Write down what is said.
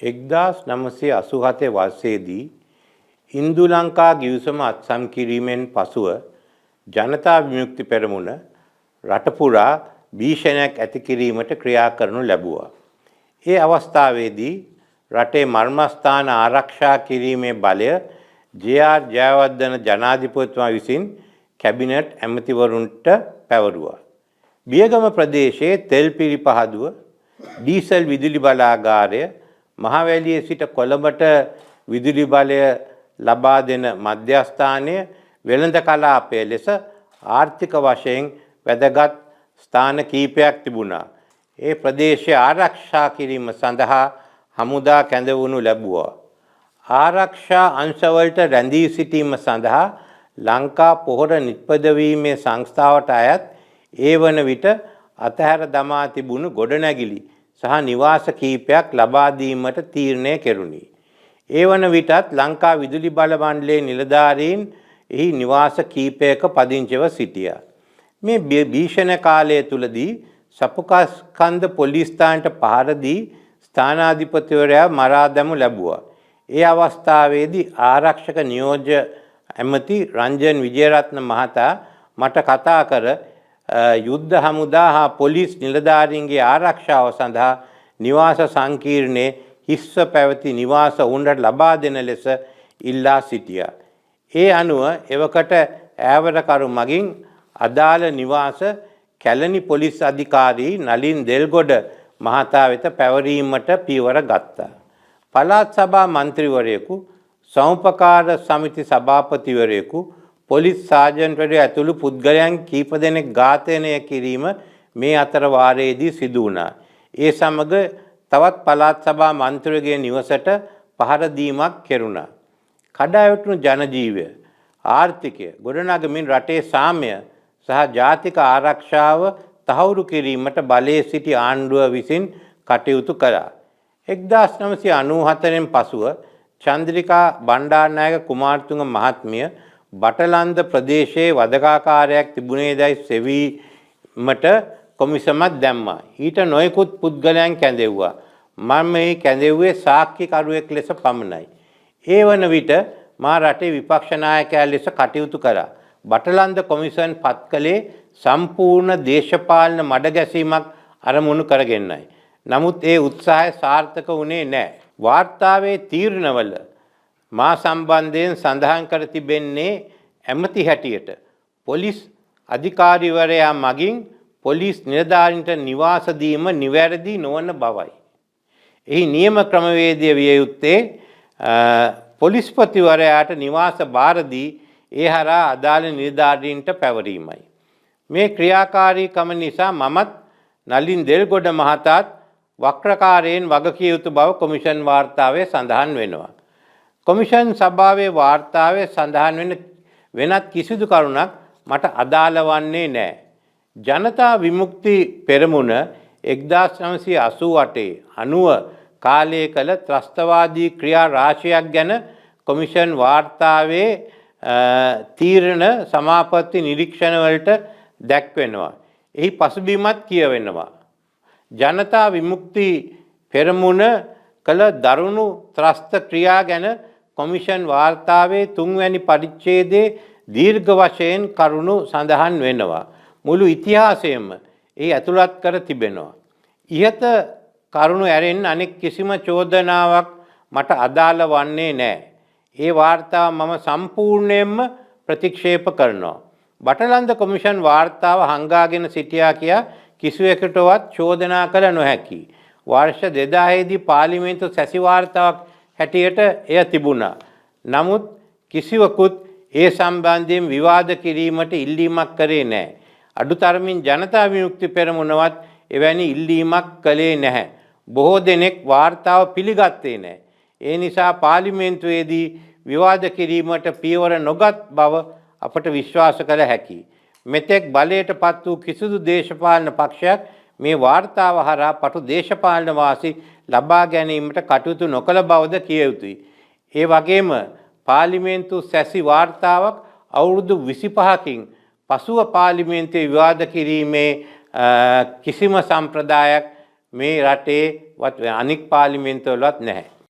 1987 වර්ෂයේදී ඉන්දු ලංකා ගිවිසුම අත්සන් කිරීමෙන් පසුව ජනතා විමුක්ති පෙරමුණ රට පුරා භීෂණයක් ඇති කිරීමට ක්‍රියා කරනු ලැබුවා. ඒ අවස්ථාවේදී රටේ මර්මස්ථාන ආරක්ෂා කිරීමේ බලය ජේ.ආර්. ජයවර්ධන ජනාධිපතිතුමා විසින් කැබිනට් ඇමතිවරුන්ට පැවරුවා. බියගම ප්‍රදේශයේ තෙල් පිරිපහදුව ඩීසල් විදුලි බලාගාරය මහවැලියේ සිට කොළඹට විදුලි බලය ලබා දෙන මධ්‍යස්ථානය වෙළඳ කලාපය ලෙස ආර්ථික වශයෙන් වැදගත් ස්ථාන කීපයක් තිබුණා. ඒ ප්‍රදේශය ආරක්ෂා කිරීම සඳහා හමුදා කැඳවනු ලැබුවා. ආරක්ෂා අංශවලට රැඳී සිටීම සඳහා ලංකා පොහොර නිපදවීමේ සංස්ථාවට අයත් ඒ වන විට අතහැර දමා තිබුණු ගොඩනැගිලි සහ නිවාස කීපයක් ලබා දීමට තීරණය කෙරුණි. ඒ වන විටත් ලංකා විදුලි බල මණ්ඩලයේ නිලධාරීන් එහි නිවාස කීපයක පදිංචිව සිටියා. මේ භීෂණ කාලය තුලදී සපුකස්කන්ධ පොලිස් ස්ථානයට පහර දී ස්ථානාධිපතිවරයා මරා දැමු ලැබුවා. ඒ අවස්ථාවේදී ආරක්ෂක නියෝජ්‍ය ඇමති රංජන් විජේරත්න මහතා මට කතා කර යුද්ධ හමුදා හා පොලිස් නිලධාරීන්ගේ ආරක්ෂාව සඳහා නිවාස සංකීර්ණයේ හිස්ව පැවති නිවාස උන්ට ලබා දෙන ලෙස ඉල්ලා සිටියා. ඒ අනුව එවකට ඈවරකරු මගින් අදාළ නිවාස කැලණි පොලිස් අධිකාරී නලින් දෙල්ගොඩ මහතා වෙත පැවරීමට පියවර ගත්තා. පළාත් සභා මන්ත්‍රීවරයෙකු, සමුපකාර සමිති සභාපතිවරයෙකු, පොලිස් සාජන්ට්වරයා ඇතුළු පුද්ගලයන් කීප දෙනෙක් ඝාතනය කිරීම මේ අතර වාරයේදී සිදු වුණා. ඒ සමග තවත් පළාත් සභා මන්ත්‍රීවරයාගේ නිවසට පහර දීමක් කෙරුණා. කඩාවැටුණු ජනජීවය, ආර්ථිකය ගොඩනගමින් රටේ සාමය සහ ජාතික ආරක්ෂාව තහවුරු කිරීමට බලයේ සිටි ආණ්ඩුව විසින් කටයුතු කළා. 1994න් පසුව චන්ද්‍රිකා බණ්ඩාරනායක කුමාරතුංග මහත්මිය බටලන්ද ප්‍රදේශයේ වදකාකාරයක් තිබුණේදයි සෙවීමට කොමිසමක් දැම්මා. ඊට නොයෙකුත් පුද්ගලයන් කැඳෙව්වා. මම මේ කැඳෙව්වේ සාක්ෂිකරුවෙක් ලෙස පමණයි. ඒ වන විට මා රටේ විපක්ෂ නායකයා ලෙස කටයුතු කළා. බටලන්ද කොමිසම් පත් කළේ සම්පූර්ණ දේශපාලන මඩගැසීමක් අරමුණු කරගෙනයි. නමුත් ඒ උත්සාහය සාර්ථක වුණේ නැහැ. වාර්තාවේ තීරණවල මා සම්බන්ධයෙන් සඳහන් කර තිබෙන්නේ ඇමති හැටියට පොලිස් අධිකාරිවරයා මගින් පොලිස් නිලධාරීන්ට නිවාස දීම නිවැරදි නොවන බවයි. එහි නියම ක්‍රමවේදය විය යුත්තේ පොලිස්පතිවරයාට නිවාස බාර දී ඒ හරහා අදාළ නිලධාරීන්ට පැවරීමයි. මේ ක්‍රියාකාරීකම නිසා මමත් නලින් දෙල්ගොඩ මහතාත් වක්‍රකාරයෙන් වගකිය යුතු බව කොමිෂන් වාර්තාවේ සඳහන් වෙනවා. කොමිෂන් සභාවේ වාර්තාවේ සඳහන් වෙන වෙනත් කිසිදු කරුණක් මට අදාළ වන්නේ නැහැ. ජනතා විමුක්ති පෙරමුණ 1988 90 කාලයේ කළ ත්‍රස්තවාදී ක්‍රියා රාශියක් ගැන කොමිෂන් වාර්තාවේ තීරණ සමාපatti නිරීක්ෂණ වලට දැක්වෙනවා. එහි පසුබිමත් කියවෙනවා. ජනතා විමුක්ති පෙරමුණ කළ දරුණු ත්‍රස්ත ක්‍රියා ගැන කොමිෂන් වාර්තාවේ 3 වැනි පරිච්ඡේදයේ දීර්ඝ වශයෙන් කරුණු සඳහන් වෙනවා. මුළු ඉතිහාසයම එහි ඇතුළත් කර තිබෙනවා. ඉහත කරුණු ඇරෙන් අනෙක් කිසිම චෝදනාවක් මට අදාළ වන්නේ නැහැ. ඒ වාර්තාව මම සම්පූර්ණයෙන්ම ප්‍රතික්ෂේප කරනවා. බටලන්ද කොමිෂන් වාර්තාව හංගාගෙන සිටියා කියා කිසිවෙකුටවත් චෝදනා කළ නොහැකි. වර්ෂ 2000 දී පාර්ලිමේන්තු සැසි වාර්තාවක් හැටියට එය තිබුණා. නමුත් කිසිවකුත් ඒ සම්බන්ධයෙන් විවාද කිරීමට ඉල්ලීමක් කරේ නැහැ. අඩුතරමින් ජනතා විමුක්ති පෙරමුණවත් එවැනි ඉල්ලීමක් කළේ නැහැ. බොහෝ දෙනෙක් වාර්තාව පිළිගත්තේ නැහැ. ඒ නිසා පාර්ලිමේන්තුවේදී විවාද කිරීමට පියවර නොගත් බව අපට විශ්වාස කළ හැකියි. මෙතෙක් බලයට පත් වූ කිසිදු දේශපාලන පක්ෂයක් මේ වාර්තාව හරහා පටු දේශපාලන වාසි ලබා ගැනීමට කටයුතු නොකළ බවද කිය යුතුයි. ඒ වගේම පාර්ලිමේන්තු සැසි වාර්තාවක් අවුරුදු 25කින් පසුව පාර්ලිමේන්තුවේ විවාද කිරීමේ කිසිම සම්ප්‍රදායක් මේ රටේ අනික් පාර්ලිමේන්තුවලවත් නැහැ.